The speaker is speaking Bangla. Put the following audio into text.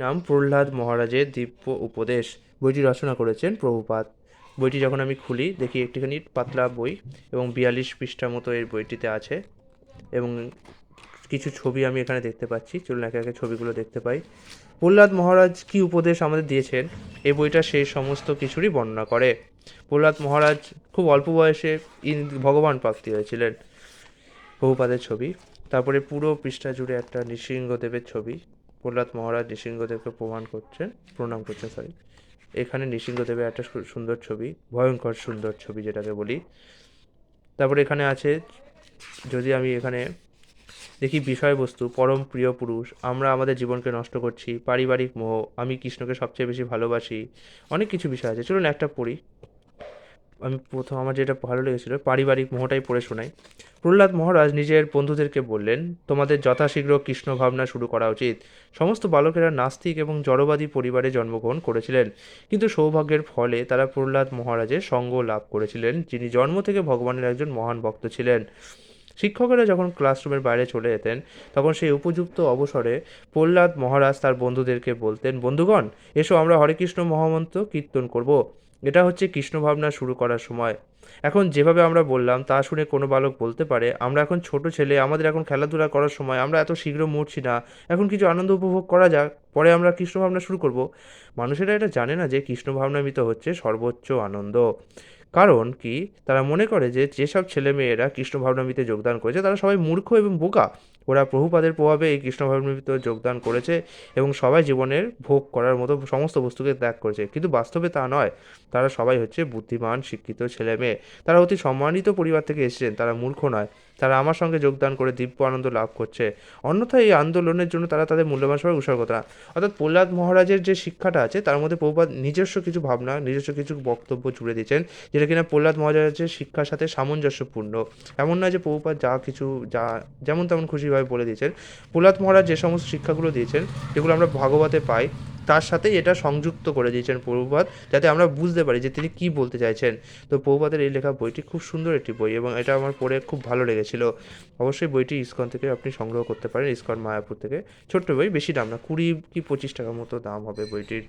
নাম প্রহ্লাদ মহারাজের দিব্য উপদেশ। বইটি রচনা করেছেন প্রভুপাদ। বইটি যখন আমি খুলি দেখি একটিখানি পাতলা বই এবং 42 পৃষ্ঠা মতো এর বইটিতে আছে এবং কিছু ছবি আমি এখানে দেখতে পাচ্ছি। চলুন একে একে ছবিগুলো দেখতে পাই। প্রহ্লাদ মহারাজ কি উপদেশ আমাদের দিয়েছেন এই বইটা সেই সমস্ত কিছুরই বর্ণনা করে। প্রহ্লাদ মহারাজ খুব অল্প বয়সে ভগবান প্রাপ্তি হয়েছিলেন। প্রভুপাদের ছবি, তারপরে পুরো পৃষ্ঠা জুড়ে একটা নৃসিংহদেবের ছবি। প্রহ্লাদ মহারাজ নৃসিংহদেবকে প্রণাম করছেন সরি। এখানে নৃসিংহদেবের একটা সুন্দর ছবি, ভয়ঙ্কর সুন্দর ছবি যেটাকে বলি। তারপরে এখানে আছে, যদি আমি এখানে দেখি বিষয়বস্তু, পরম প্রিয় পুরুষ, আমরা আমাদের জীবনকে নষ্ট করছি, পারিবারিক মোহ, আমি কৃষ্ণকে সবচেয়ে বেশি ভালোবাসি, অনেক কিছু বিষয় আছে। চলুন একটা পড়ি। আমি প্রথম আমার যেটা ভালো লেগেছিল পারিবারিক মোহটাই পড়ে শোনাই। প্রহ্লাদ মহারাজ নিজের বন্ধুদেরকে বললেন, তোমাদের যথাশীঘ্র কৃষ্ণ ভাবনা শুরু করা উচিত। সমস্ত বালকেরা নাস্তিক এবং জড়বাদী পরিবারে জন্মগ্রহণ করেছিলেন, কিন্তু সৌভাগ্যের ফলে তারা প্রহ্লাদ মহারাজের সঙ্গ লাভ করেছিলেন, যিনি জন্ম থেকে ভগবানের একজন মহান ভক্ত ছিলেন। শিক্ষকেরা যখন ক্লাসরুমের বাইরে চলে যেতেন তখন সেই উপযুক্ত অবসরে প্রহ্লাদ মহারাজ তার বন্ধুদেরকে বলতেন, বন্ধুগণ, এসো আমরা হরে কৃষ্ণ মহামন্ত্র কীর্তন করব। এটা হচ্ছে কৃষ্ণ ভাবনা শুরু করার সময়। এখন যেভাবে আমরা বললাম তা শুনে কোনো বালক বলতে পারে, আমরা এখন ছোট ছেলে, আমাদের এখন খেলাধুলা করার সময়, আমরা এত শীঘ্র মরছি না, এখন কিছু আনন্দ উপভোগ করা যাক, পরে আমরা কৃষ্ণ ভাবনা শুরু করব। মানুষেরা এটা জানে না যে কৃষ্ণ ভাবনামৃত হচ্ছে সর্বোচ্চ আনন্দ। কারণ কি, তারা মনে করে যে যেসব ছেলেমেয়েরা কৃষ্ণ ভাবনামৃতে যোগদান করেছে তারা সবাই মূর্খ এবং বোকা। ওরা প্রভুপাদের প্রভাবে এই কৃষ্ণ ভাবনামৃতে যোগদান করেছে এবং সবাই জীবনের ভোগ করার মতো সমস্ত বস্তুকে ত্যাগ করেছে, কিন্তু বাস্তবে তা নয়। তারা সবাই হচ্ছে বুদ্ধিমান শিক্ষিত ছেলে মেয়ে, তারা অতি সম্মানিত পরিবার থেকে এসেছেন, তারা মূর্খ নয়। তারা আমার সঙ্গে যোগদান করে দিব্য আনন্দ লাভ করছে, অন্যথায় এই আন্দোলনের জন্য তারা তাদের মূল্যবান সময় উৎসর্গ করতো না। অর্থাৎ প্রহ্লাদ মহারাজের যে শিক্ষাটা আছে তার মধ্যে প্রভুপাদ নিজস্ব কিছু ভাবনা, নিজস্ব কিছু বক্তব্য জুড়ে দিয়েছেন, যেটা কিনা প্রহ্লাদ মহারাজের শিক্ষার সাথে সামঞ্জস্যপূর্ণ। এমন নয় যে প্রভুপাদ যা যেমন তেমন খুশিভাবে বলে দিয়েছেন। প্রহ্লাদ মহারাজ যে সমস্ত শিক্ষাগুলো দিয়েছেন, যেগুলো আমরা ভাগবতে পাই, তার সাথে এটা সংযুক্ত করে দিয়েছেন প্রভুপাদ, যাতে আমরা বুঝতে পারি যে তিনি কী বলতে চাইছেন। তো প্রভুপাদের এই লেখা বইটি খুব সুন্দর একটি বই এবং এটা আমার পড়ে খুব ভালো লেগেছিল। অবশ্যই বইটি ইসকন থেকে আপনি সংগ্রহ করতে পারেন, ইসকন মায়াপুর থেকে। ছোট্ট বই, বেশি দাম না, 20 কি 25 টাকার মতো দাম হবে বইটির।